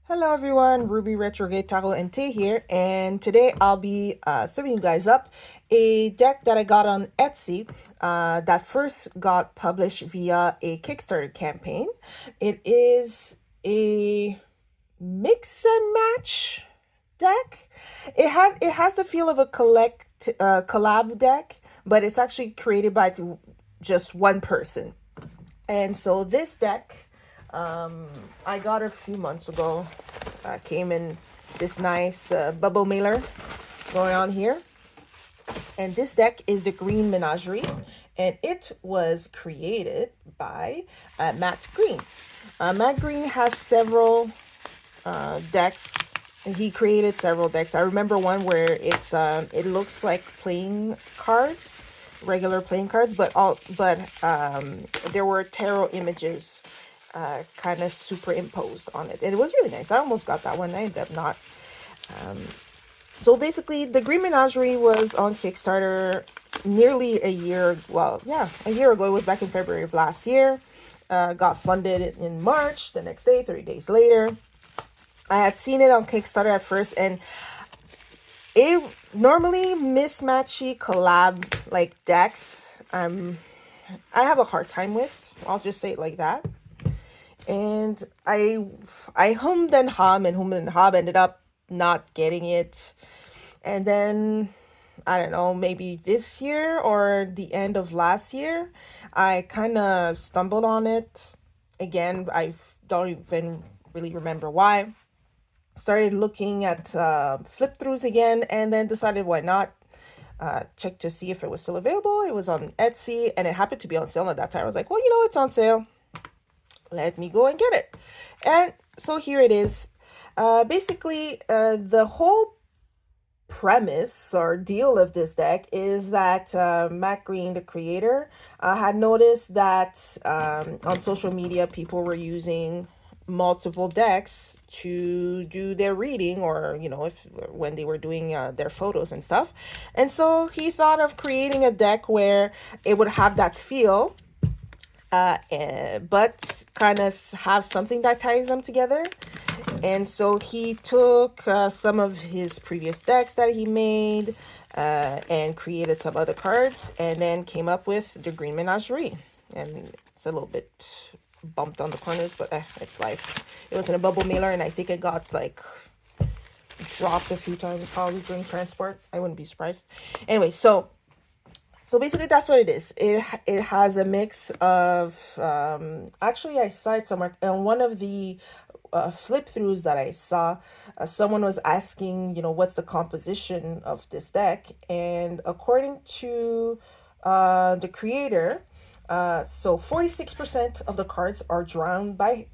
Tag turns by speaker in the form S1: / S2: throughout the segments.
S1: Hello everyone, Ruby Retrograde Tackle and Tay here, and today I'll be serving you guys up a deck that I got on Etsy that first got published via a Kickstarter campaign. It is a mix and match deck. It has the feel of a collab deck, but it's actually created by just one person. And so this deck, I got a few months ago. Came in this nice bubble mailer going on here. And this deck is the Green Menagerie, and it was created by Matt Green. Matt Green has several decks, and he created several decks. I remember one where it looks like playing cards, regular playing cards, but there were tarot images kind of superimposed on it, and it was really nice. I almost got that one. I ended up not. So basically, the Green Menagerie was on Kickstarter nearly a year. Well, yeah, a year ago. It was back in February of last year. Got funded in March. The next day, 30 days later, I had seen it on Kickstarter at first, and it normally mismatchy collab like decks. I have a hard time with. I'll just say it like that. And I hummed and hum, ended up not getting it. And then I don't know, maybe this year or the end of last year, I kind of stumbled on it again. I don't even really remember why. Started looking at flip throughs again, and then decided why not. Checked to see if it was still available. It was on Etsy, and it happened to be on sale at that time. I was like, well, it's on sale. Let me go and get it. And so here it is. Basically, the whole premise or deal of this deck is that Matt Green, the creator, had noticed that on social media people were using multiple decks to do their reading, or if when they were doing their photos and stuff. And so he thought of creating a deck where it would have that feel, but kind of have something that ties them together. And so he took some of his previous decks that he made and created some other cards, and then came up with the Green Menagerie. And it's a little bit bumped on the corners, but it's life. It was in a bubble mailer, and I think it got like dropped a few times probably during transport. I wouldn't be surprised. Anyway, so basically that's what it is. It has a mix of actually I saw it somewhere, and one of the flip throughs that I saw, someone was asking, what's the composition of this deck, and according to the creator, so 46% of the cards are drawn by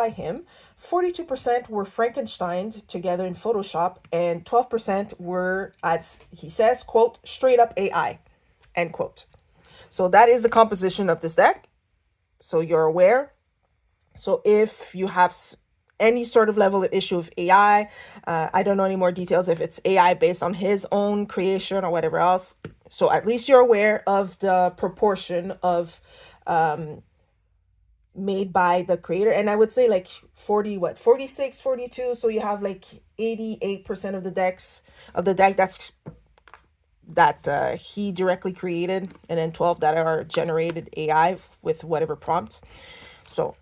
S1: him, 42% were Frankensteined together in Photoshop, and 12% were, as he says, quote, straight up AI, end quote. So that is the composition of this deck, so you're aware. So if you have any sort of level of issue of AI, I don't know any more details if it's AI based on his own creation or whatever else. So at least you're aware of the proportion of made by the creator. And I would say like 46, 42. So you have like 88% of the deck that he directly created, and then 12 that are generated AI with whatever prompt. So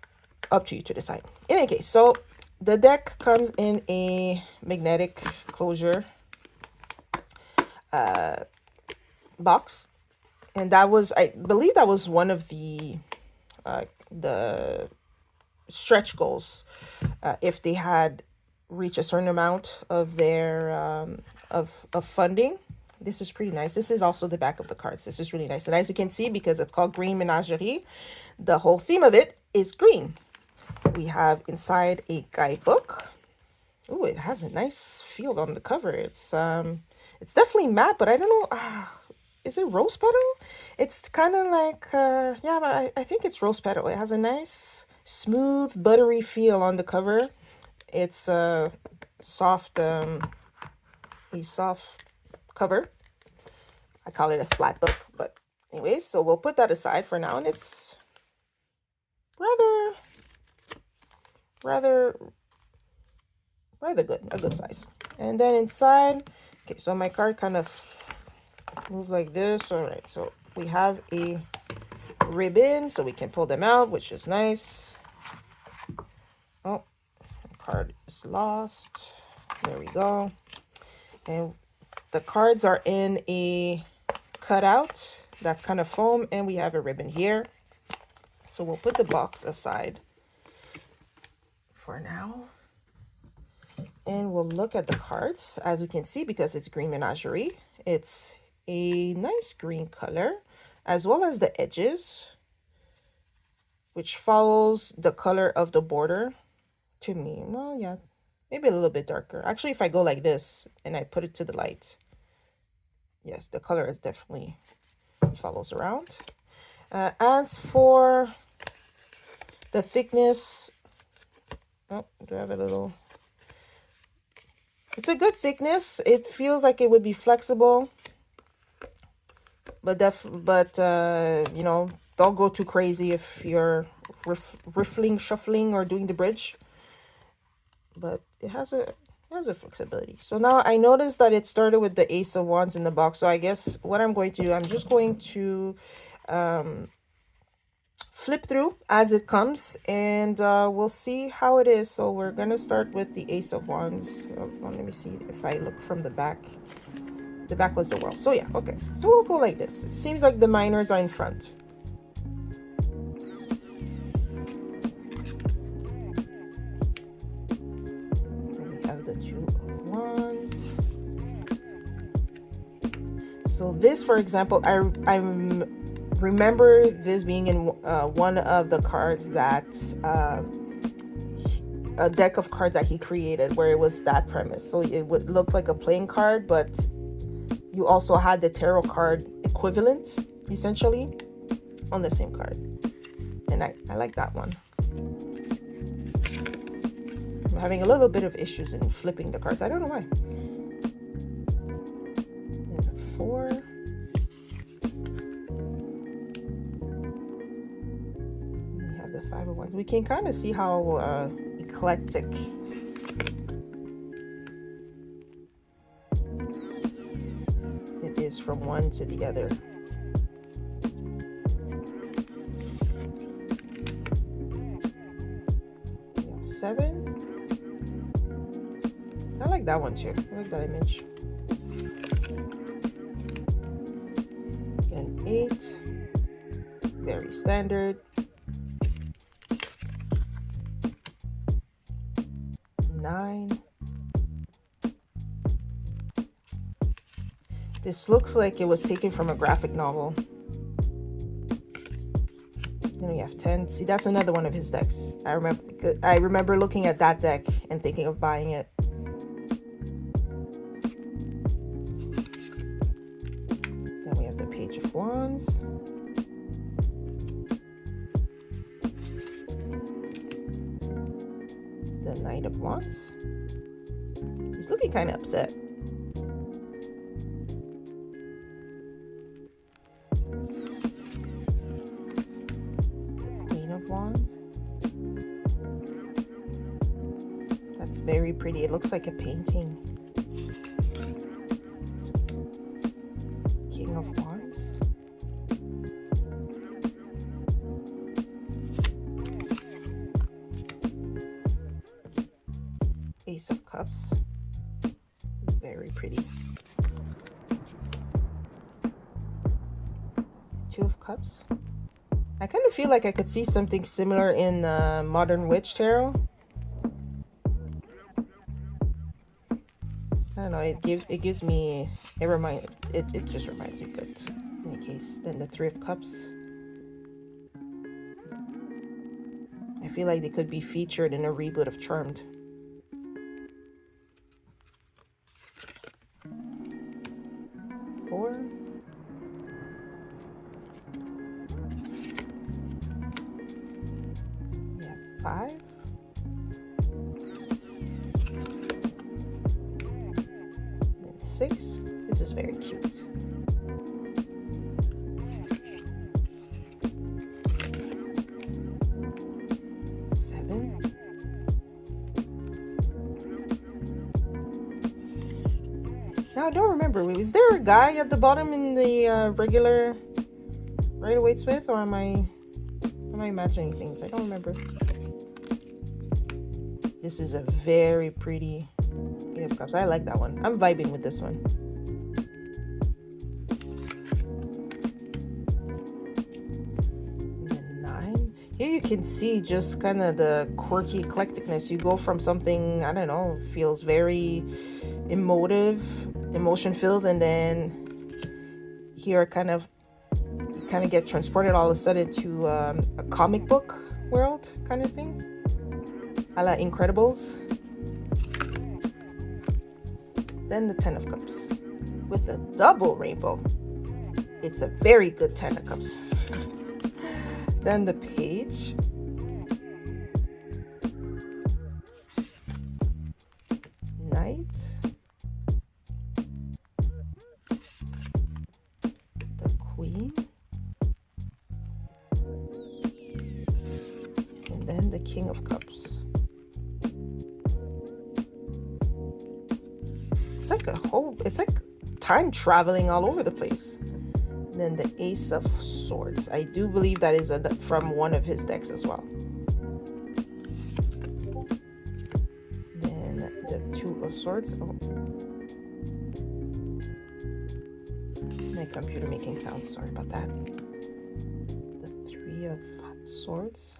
S1: up to you to decide. In any case, so the deck comes in a magnetic closure box, and I believe that was one of the stretch goals, if they had reached a certain amount of their of funding. This is pretty nice. This is also the back of the cards. This is really nice, and as you can see, because it's called Green Menagerie, the whole theme of it is green. We have inside a guidebook. Oh, it has a nice feel on the cover. It's definitely matte, but I don't know. Is it rose petal? It's kind of like yeah, but I think it's rose petal. It has a nice, smooth, buttery feel on the cover. It's a soft cover. I call it a flat book, but anyways, so we'll put that aside for now, and it's rather rather good, a good size. And then inside, okay, so my card kind of move like this. All right, so we have a ribbon, so we can pull them out, which is nice. Oh, the card is lost. There we go. And the cards are in a cutout that's kind of foam, and we have a ribbon here. So we'll put the box aside for now. And we'll look at the cards. As we can see, because it's Green Menagerie, it's a nice green color, as well as the edges, which follows the color of the border to me. Well, yeah, maybe a little bit darker. Actually, if I go like this and I put it to the light, yes, the color is definitely follows around. As for the thickness, oh, do I have a little? It's a good thickness. It feels like it would be flexible, but you know, don't go too crazy if you're riffling, shuffling, or doing the bridge. But it has a flexibility. So now I noticed that it started with the Ace of Wands in the box. So I guess what I'm going to do, I'm just going to flip through as it comes, and we'll see how it is. So we're gonna start with the Ace of Wands. Let me see if I look from the back. The back was the World. So yeah, okay. So we'll go like this. It seems like the minors are in front. We have the Two of Wands. So this, for example, I remember this being in one of the cards that a deck of cards that he created, where it was that premise. So it would look like a playing card, but you also had the tarot card equivalent essentially on the same card. And I like that one. I'm having a little bit of issues in flipping the cards. I don't know why. And a 4. The 5 of Wands. We can kind of see how eclectic it is from one to the other. We have 7. I like that one too. I like that image. And 8. Very standard. 9. This looks like it was taken from a graphic novel. Then we have 10. See, that's another one of his decks. I remember looking at that deck and thinking of buying it. Then we have the Page of Wands. The Knight of Wands. He's looking kind of upset. The Queen of Wands. That's very pretty. It looks like a painting. King of Wands. Ace of Cups. Very pretty. 2 of Cups. I kind of feel like I could see something similar in Modern Witch Tarot. I don't know, it just reminds me, but in any case. Then the 3 of Cups. I feel like they could be featured in a reboot of Charmed. 4. We have 5. And 6. This is very cute. 7. Now, I don't remember. Is there a guy at the bottom in the regular Rider-Waite-Smith, or am I imagining things? I don't remember. This is a very pretty King of Cups. I like that one. I'm vibing with this one. And then 9. Here you can see just kind of the quirky eclecticness. You go from something, I don't know, feels very emotion filled, and then here you kind of get transported all of a sudden to a comic book world kind of thing, a la Incredibles. Then the 10 of Cups with a double rainbow. It's a very good 10 of Cups. Then the Page. Knight. The Queen. And then the King of Cups. It's like time traveling all over the place. And then the Ace of Swords. I do believe that is from one of his decks as well. Then the 2 of Swords. Oh. My computer making sounds, sorry about that. The 3 of Swords.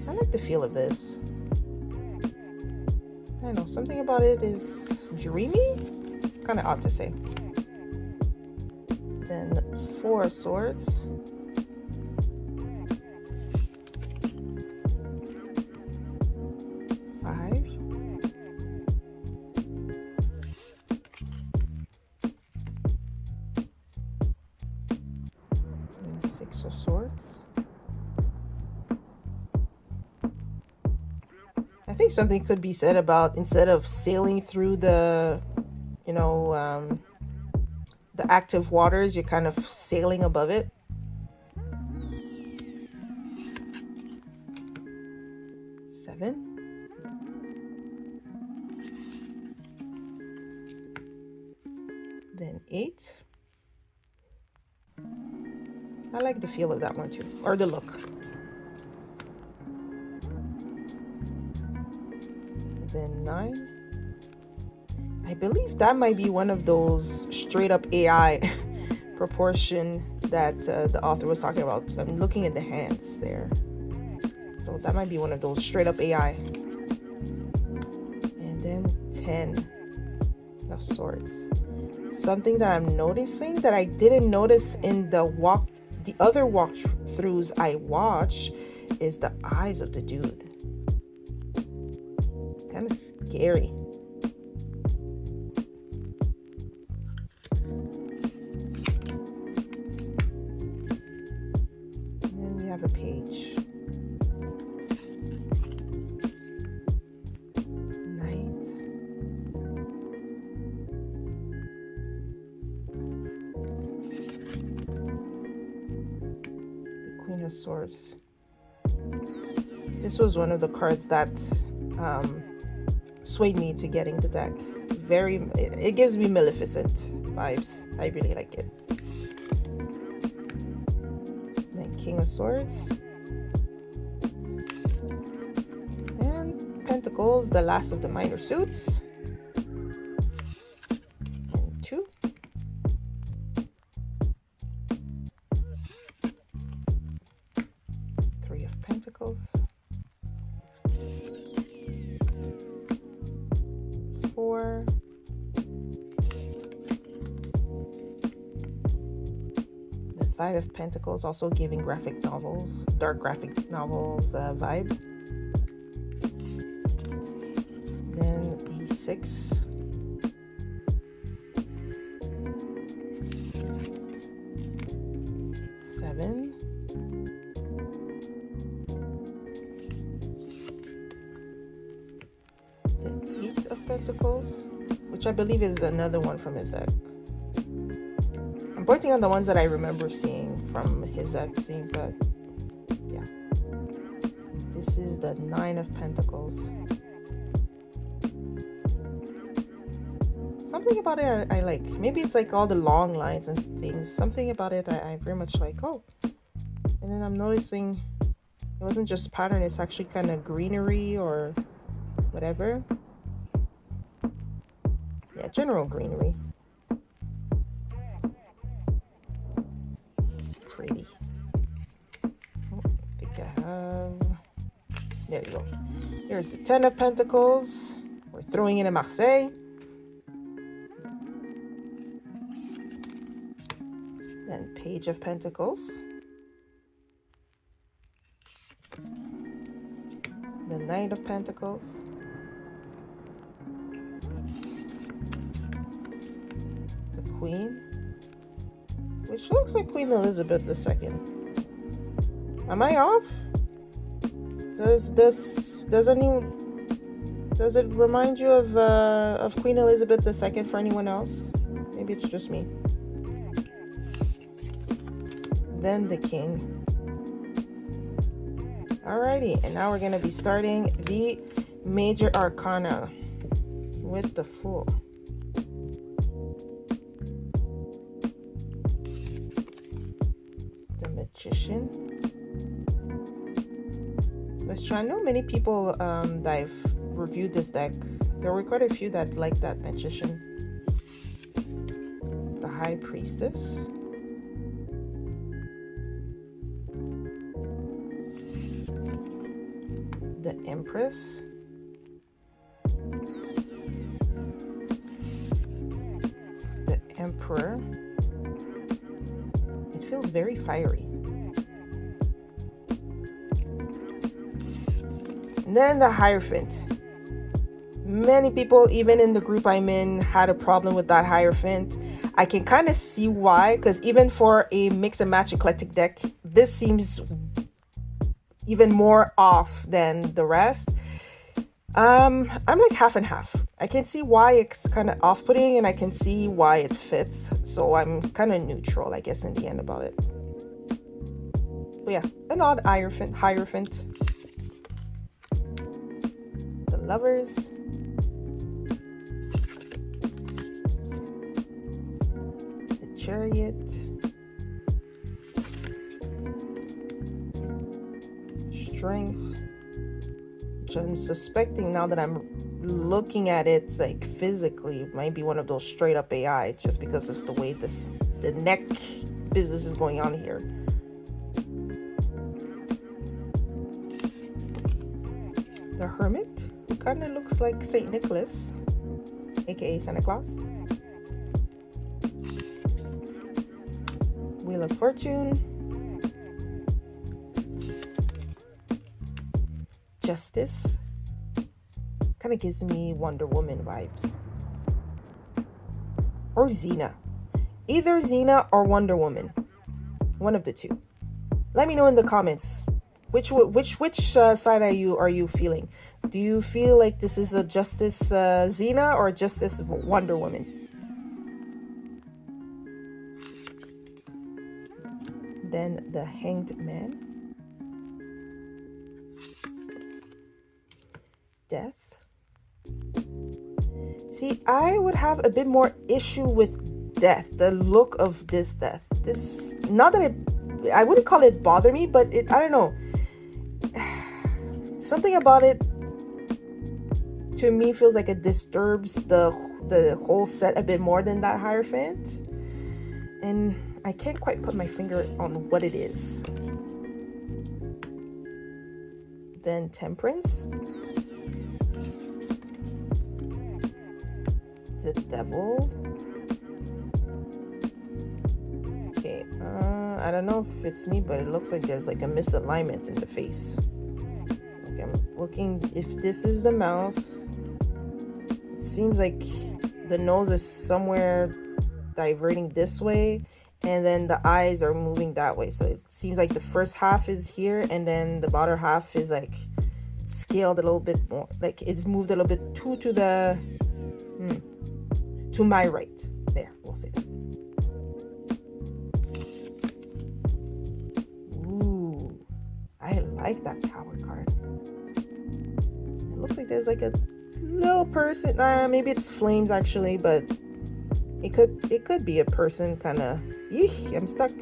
S1: I like the feel of this. I don't know, something about it is dreamy? Kind of odd to say. Then 4 of Swords. Five. And 6 of Swords. I think something could be said about, instead of sailing through the, the active waters, you're kind of sailing above it. Seven. Then 8. I like the feel of that one too, or the look. Then 9. I believe that might be one of those straight up AI proportion that the author was talking about. I'm looking at the hands there. So that might be one of those straight up AI. And then 10 of Swords. Something that I'm noticing that I didn't notice in the other walkthroughs I watch is the eyes of the dude. It's kind of scary. A Page. Knight. The Queen of Swords. This was one of the cards that swayed me to getting the deck. It gives me Maleficent vibes. I really like it. King of Swords. And Pentacles, the last of the minor suits. And 2. 3 of Pentacles. 4. 5 of Pentacles, also giving dark graphic novels vibe. Then the 6. 7. The 8 of Pentacles, which I believe is another one from his deck. I'm pointing on the ones that I remember seeing from his deck scene, but yeah. This is the 9 of Pentacles. Something about it I like. Maybe it's like all the long lines and things. Something about it I very much like. Oh, and then I'm noticing it wasn't just pattern, it's actually kind of greenery or whatever. Yeah, general greenery. Pretty. Oh, I think I have... There you go. Here's the 10 of Pentacles. We're throwing in a Marseille. Then Page of Pentacles. The Knight of Pentacles. The Queen. Which looks like Queen Elizabeth II. Am I off? Does it remind you of Queen Elizabeth II for anyone else? Maybe it's just me. Then the King. Alrighty, and now we're gonna be starting the Major Arcana with the Fool. The Magician. Which I know many people that I've reviewed this deck. There were quite a few that liked that Magician. The High Priestess. The Empress. The Emperor. It feels very fiery. And then the Hierophant. Many people, even in the group I'm in, had a problem with that Hierophant. I can kind of see why, because even for a mix and match eclectic deck, this seems even more off than the rest. I'm like half and half. I can see why it's kind of off-putting, and I can see why it fits. So I'm kind of neutral, I guess, in the end about it. But yeah, an odd Hierophant. The Lovers. The Chariot. Strength, which I'm suspecting now that I'm looking at it, like physically, it might be one of those straight up AI, just because of the way the neck business is going on here. The Hermit, who kind of looks like Saint Nicholas, aka Santa Claus. Wheel of Fortune. Justice. Kind of gives me Wonder Woman vibes. Or Xena. Either Xena or Wonder Woman. One of the two. Let me know in the comments. Which side are you feeling? Do you feel like this is a Justice Xena or Justice Wonder Woman? Then the Hanged Man. Death. See, I would have a bit more issue with Death, the look of this Death. This, not that I wouldn't call it bother me, but I don't know. Something about it to me feels like it disturbs the whole set a bit more than that Hierophant. And I can't quite put my finger on what it is. Then Temperance. The Devil. Okay, I don't know if it's me, but it looks like there's like a misalignment in the face. Like I'm looking, if this is the mouth, it seems like the nose is somewhere diverting this way, and then the eyes are moving that way. So it seems like the first half is here, and then the bottom half is like scaled a little bit more, like it's moved a little bit to the to my right. There, we'll say that. Ooh, I like that Tower card. It looks like there's like a little person. Maybe it's flames actually, but it could be a person kind of. Yeesh, I'm stuck.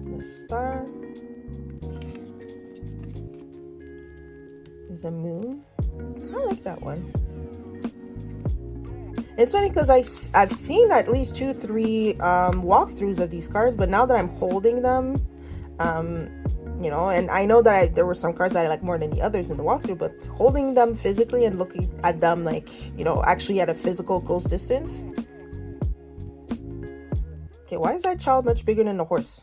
S1: The star. The moon. I like that one. It's funny because I've seen at least 2-3 walkthroughs of these cards, but now that I'm holding them, you know, and I know that there were some cards that I like more than the others in the walkthrough, but holding them physically and looking at them like, you know, actually at a physical close distance. Okay, why is that child much bigger than the horse?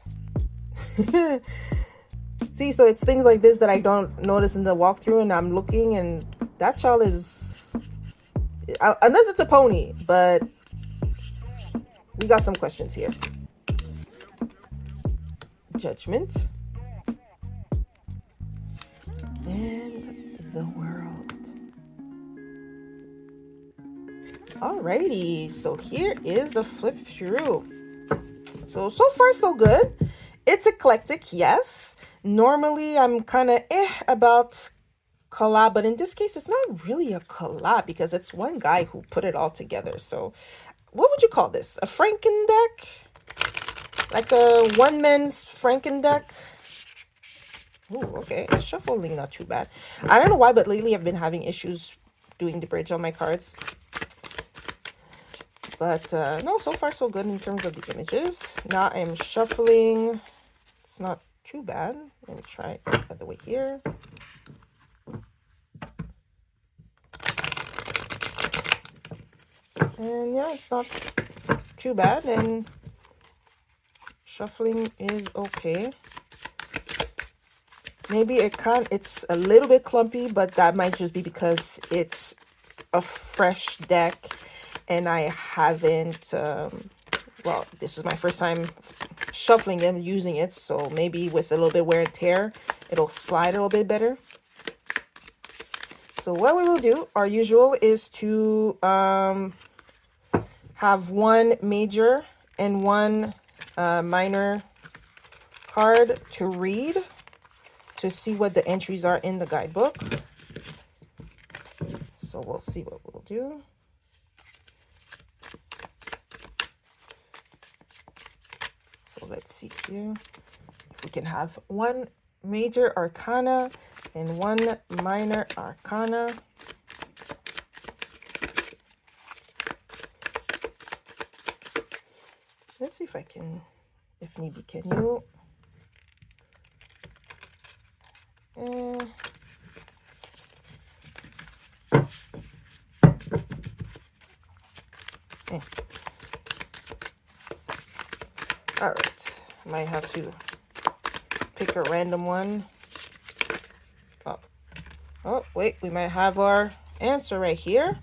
S1: See, so it's things like this that I don't notice in the walkthrough, and I'm looking, and that child is, unless it's a pony, but we got some questions here. Judgment. And the world. Alrighty, so here is the flip through. So far so good. It's eclectic, yes. Normally I'm kind of about collab, but in this case it's not really a collab because it's one guy who put it all together. So what would you call this? A Franken deck? Like a one man's Franken deck? Oh, okay. It's shuffling not too bad. I don't know why, but lately I've been having issues doing the bridge on my cards. But no, so far so good in terms of the images. Now I'm shuffling. It's not too bad. Let me try it the other way here. And yeah, it's not too bad. And shuffling is okay. Maybe it's a little bit clumpy, but that might just be because it's a fresh deck. And I haven't, well, this is my first time shuffling and using it. So maybe with a little bit wear and tear, it'll slide a little bit better. So what we will do, our usual, is to have one major and one minor card to read to see what the entries are in the guidebook. So we'll see what we'll do. Let's see here if we can have one major arcana and one minor arcana. Let's see if I can, if need be, can you? All right, might have to pick a random one. Oh, wait, we might have our answer right here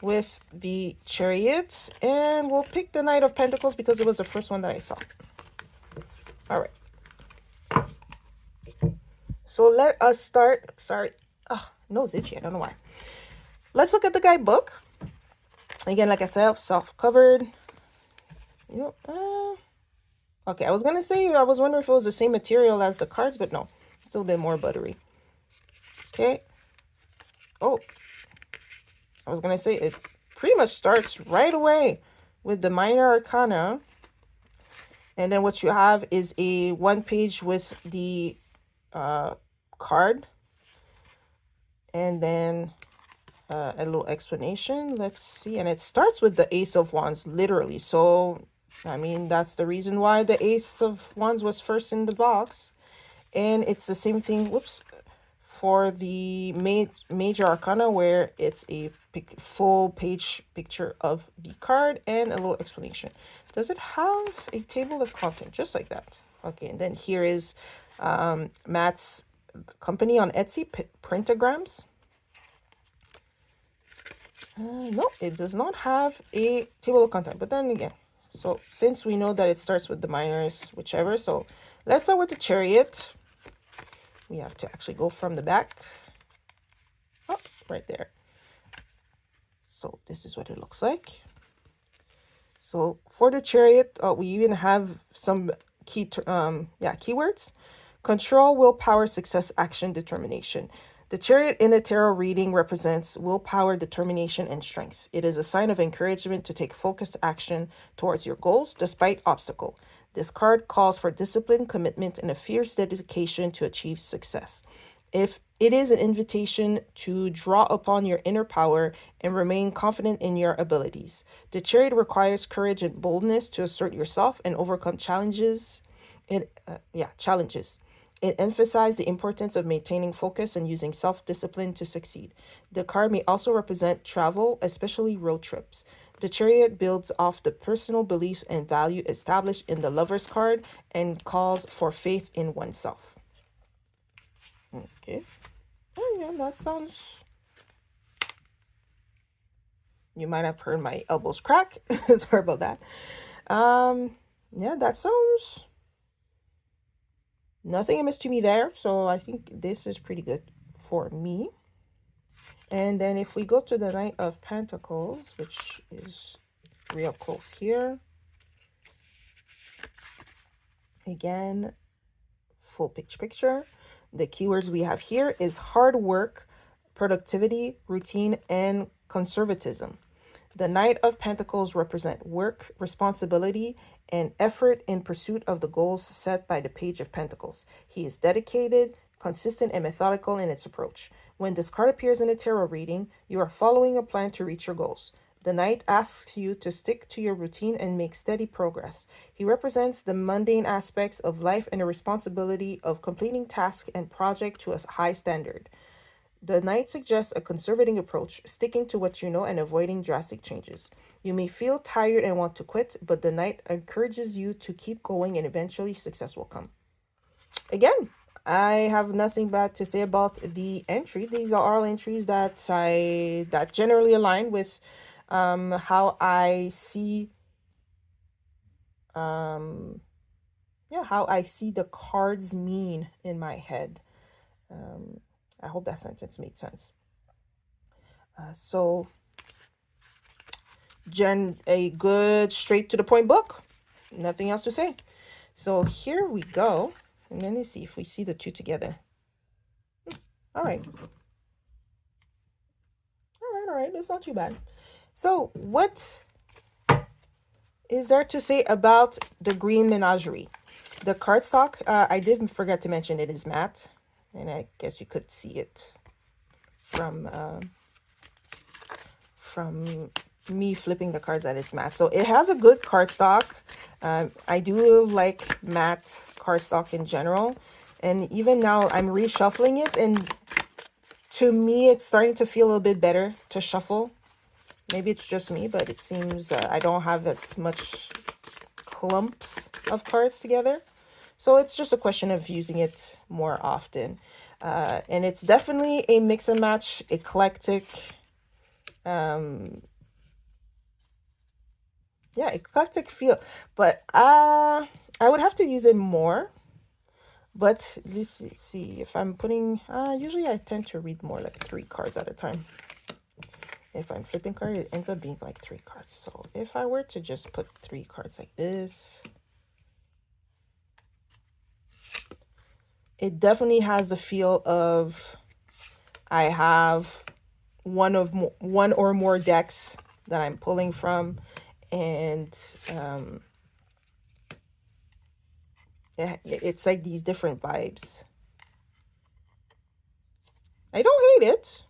S1: with the Chariot, and we'll pick the Knight of Pentacles because it was the first one that I saw. All right. So let us start. Sorry, nose itchy. I don't know why. Let's look at the guidebook. Again, like I said, self-covered. You know, okay, I was gonna say, I was wondering if it was the same material as the cards, but no, still a bit more buttery. Okay. Oh, I was gonna say it pretty much starts right away with the minor arcana, and then what you have is a one page with the card, and then a little explanation. Let's see, and it starts with the Ace of Wands, literally. So I mean, that's the reason why the Ace of Wands was first in the box. And it's the same thing, whoops, for the major arcana, where it's a full page picture of the card and a little explanation. Does it have a table of content? Just like that. Okay, and then here is Matt's company on Etsy, Printagrams. No, it does not have a table of content. But then again, so since we know that it starts with the minors, whichever, so let's start with the Chariot. We have to actually go from the back. Oh, right there. So this is what it looks like. So for the Chariot, we even have some keywords. Control, willpower, success, action, determination. The chariot in a tarot reading represents willpower, determination, and strength. It is a sign of encouragement to take focused action towards your goals despite obstacle. This card calls for discipline, commitment, and a fierce dedication to achieve success. If it is an invitation to draw upon your inner power and remain confident in your abilities. The chariot requires courage and boldness to assert yourself and overcome challenges. It emphasized the importance of maintaining focus and using self-discipline to succeed. The card may also represent travel, especially road trips. The chariot builds off the personal belief and value established in the Lover's card and calls for faith in oneself. Okay. Oh yeah, that sounds... You might have heard my elbows crack. Sorry about that. Yeah, that sounds... Nothing amiss to me there. So I think this is pretty good for me. And then if we go to the Knight of Pentacles, which is real close here. Again, full picture. The keywords we have here is hard work, productivity, routine, and conservatism. The Knight of Pentacles represent work, responsibility, and effort in pursuit of the goals set by the Page of Pentacles. He is dedicated, consistent, and methodical in its approach. When this card appears in a tarot reading, you are following a plan to reach your goals. The Knight asks you to stick to your routine and make steady progress. He represents the mundane aspects of life and the responsibility of completing tasks and projects to a high standard. The Knight suggests a conservative approach, sticking to what you know and avoiding drastic changes. You may feel tired and want to quit, but the Knight encourages you to keep going and eventually success will come. Again, I have nothing bad to say about the entry. These are all entries that generally align with how I see how I see the cards mean in my head. I hope that sentence made sense. So a good straight to the point book. Nothing else to say. So here we go. And then let's see if we see the two together. All right. All right. That's not too bad. So what is there to say about the Green Menagerie? The cardstock, I did forget to mention it is matte. And I guess you could see it from me flipping the cards that it's matte. So it has a good cardstock. I do like matte cardstock in general. And even now I'm reshuffling it. And to me, it's starting to feel a little bit better to shuffle. Maybe it's just me, but it seems I don't have as much clumps of cards together. So it's just a question of using it more often. And it's definitely a mix and match, eclectic. Eclectic feel. But I would have to use it more. But let's see if I'm putting... usually I tend to read more like 3 cards at a time. If I'm flipping cards, it ends up being like 3 cards. So if I were to just put 3 cards like this... It definitely has the feel of I have one or more decks that I'm pulling from, and it's like these different vibes. I don't hate it.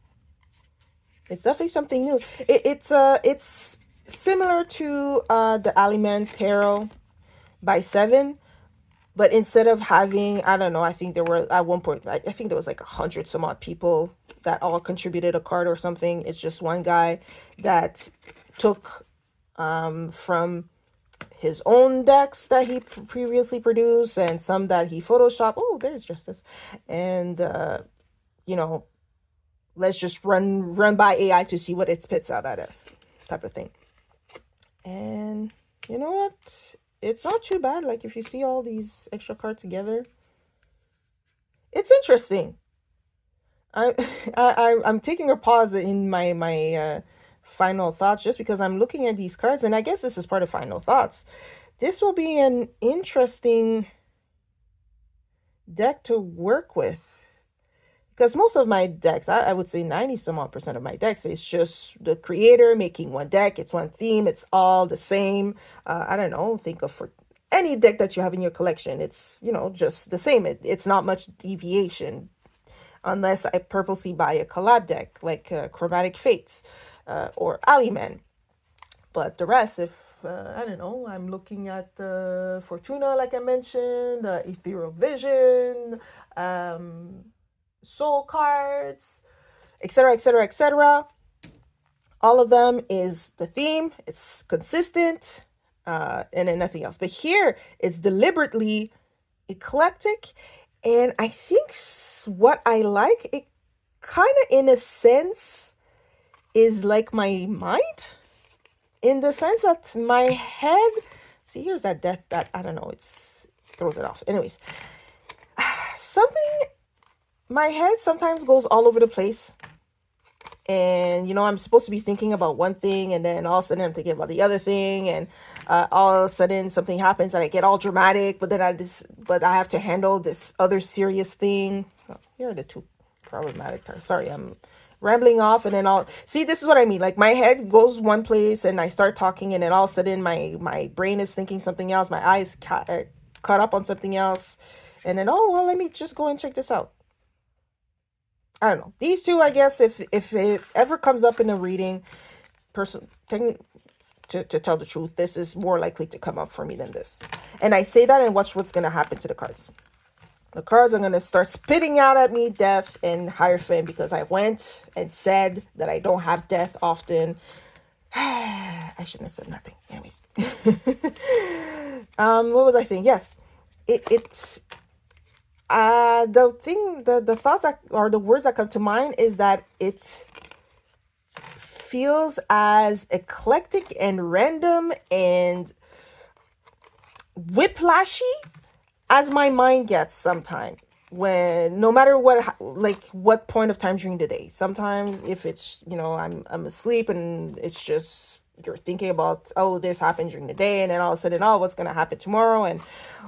S1: It's definitely something new. It's similar to the Aliments Tarot by 7. But instead of having, I don't know, I think there were at one point, I think there was like 100 some odd people that all contributed a card or something. It's just one guy that took from his own decks that he previously produced and some that he photoshopped. Oh, there's Justice. And, let's just run by AI to see what it spits out at us type of thing. And you know what? It's not too bad. Like if you see all these extra cards together, it's interesting. I'm taking a pause in my final thoughts just because I'm looking at these cards, and I guess this is part of final thoughts. This will be an interesting deck to work with. Because most of my decks, I would say 90 some odd percent of my decks, is just the creator making one deck. It's one theme. It's all the same. I don't know. Think of for any deck that you have in your collection. It's, just the same. It's not much deviation unless I purposely buy a collab deck like Chromatic Fates or Aliman. But the rest, if I don't know, I'm looking at Fortuna, like I mentioned, Ethereal Vision, Soul cards, etc., etc., etc. All of them is the theme. It's consistent, and then nothing else. But here, it's deliberately eclectic, and I think what I like, it kind of, in a sense, is like my mind, in the sense that my head, see, here's that death that, I don't know, it's throws it off. Anyways, something, my head sometimes goes all over the place. And, I'm supposed to be thinking about one thing, and then all of a sudden I'm thinking about the other thing, and all of a sudden something happens and I get all dramatic, but then I have to handle this other serious thing. Oh, here are the two problematic terms. Sorry, I'm rambling off, and then see, this is what I mean. Like, my head goes one place and I start talking, and then all of a sudden my brain is thinking something else, my eyes caught up on something else, and then, oh, well, let me just go and check this out. I don't know. These two, I guess, if it ever comes up in a reading, to tell the truth, this is more likely to come up for me than this. And I say that, and watch what's going to happen to the cards. The cards are going to start spitting out at me death and Hierophant, because I went and said that I don't have death often. I shouldn't have said nothing. Anyways. What was I saying? Yes. It's the thoughts or the words that come to mind is that it feels as eclectic and random and whiplashy as my mind gets sometimes, when no matter what point of time during the day. Sometimes if it's, I'm asleep and it's just, you're thinking about, oh, this happened during the day, and then all of a sudden, oh, what's going to happen tomorrow? And,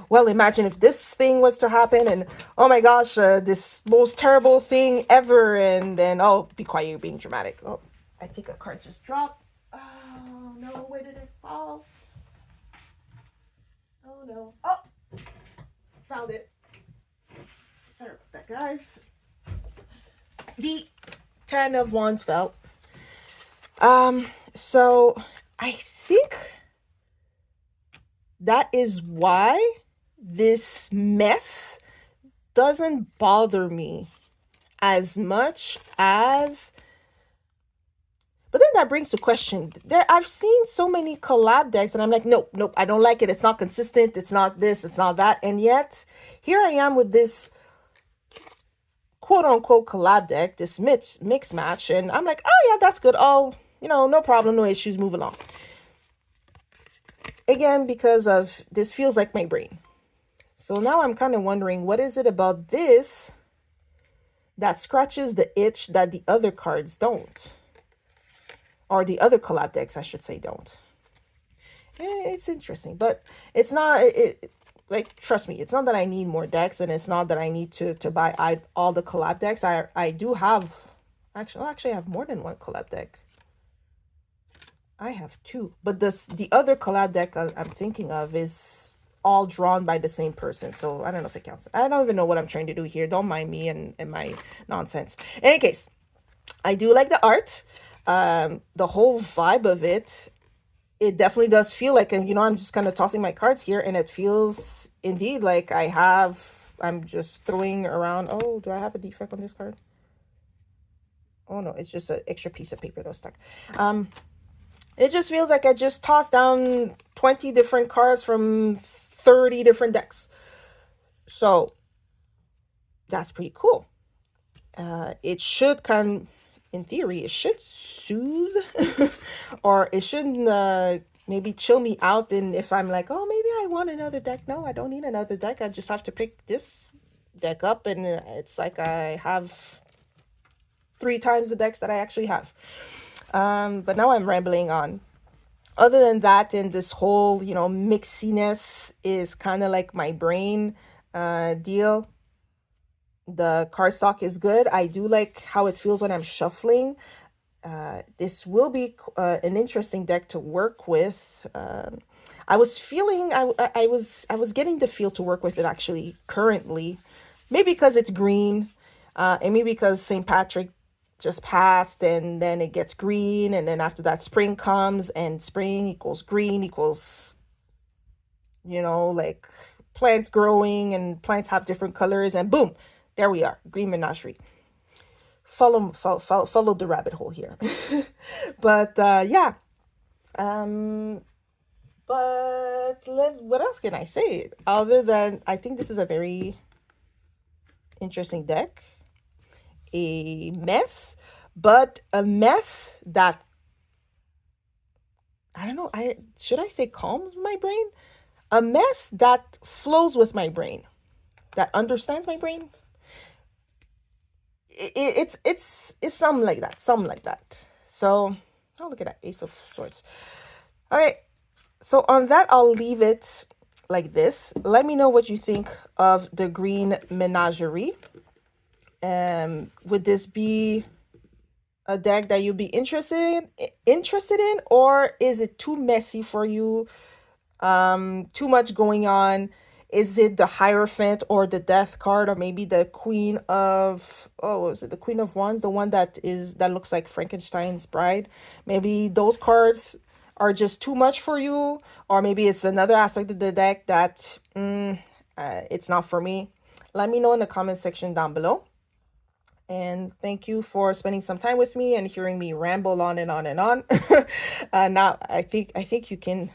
S1: well, imagine if this thing was to happen, and, oh my gosh, this most terrible thing ever, and then, oh, be quiet, you're being dramatic. Oh, I think a card just dropped. Oh, no, where did it fall? Oh, no. Oh, found it. Sorry about that, guys. The 10 of Wands fell. So I think that is why this mess doesn't bother me as much as, but then that brings to question. I've seen so many collab decks, and I'm like, nope, I don't like it. It's not consistent. It's not this, it's not that. And yet here I am with this quote unquote collab deck, this mix match, and I'm like, oh yeah, that's good. Oh, no problem, no issues, move along. Again, because of this feels like my brain. So now I'm kind of wondering, what is it about this that scratches the itch that the other cards don't? Or the other collab decks, I should say, don't. It's interesting, but it's not, like, trust me, it's not that I need more decks, and it's not that I need to buy all the collab decks. I do have, actually I have more than one collab deck. I have two, but the other collab deck I'm thinking of is all drawn by the same person, so I don't know if it counts. I don't even know what I'm trying to do here. Don't mind me and my nonsense. In any case, I do like the art. The whole vibe of it definitely does feel like, and I'm just kind of tossing my cards here, and it feels indeed like I'm just throwing around. Oh, do I have a defect on this card? Oh no, it's just an extra piece of paper that was stuck. It just feels like I just tossed down 20 different cards from 30 different decks. So that's pretty cool. It should in theory, it should soothe or it shouldn't maybe chill me out. And if I'm like, oh, maybe I want another deck. No, I don't need another deck. I just have to pick this deck up, and it's like I have 3 times the decks that I actually have. But now I'm rambling on. Other than that, and this whole, mixiness is kind of like my brain deal. The cardstock is good. I do like how it feels when I'm shuffling. This will be an interesting deck to work with. I was feeling I was getting the feel to work with it actually currently. Maybe because it's green, and maybe because St. Patrick just passed and then it gets green, and then after that spring comes, and spring equals green equals, like plants growing, and plants have different colors, and boom, there we are, Green Menagerie. Follow the rabbit hole here. But yeah. Um but what else can I say other than I think this is a very interesting deck, a mess, but a mess that, I don't know, I should I say calms my brain, a mess that flows with my brain, that understands my brain. It's something like that, something like that. So, oh, look at that, Ace of Swords. All right. So on that, I'll leave it like this. Let me know what you think of the Green Menagerie. Would this be a deck that you'd be interested in, or is it too messy for you? Too much going on? Is it the Hierophant or the Death card, or maybe the Queen of, oh, what was it? The Queen of Wands, the one that looks like Frankenstein's bride. Maybe those cards are just too much for you, or maybe it's another aspect of the deck that it's not for me. Let me know in the comment section down below. And thank you for spending some time with me and hearing me ramble on and on and on. Now I think you can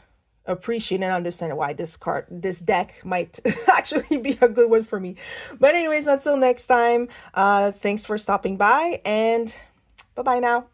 S1: appreciate and understand why this deck might actually be a good one for me. But anyways, until next time, thanks for stopping by, and bye bye now.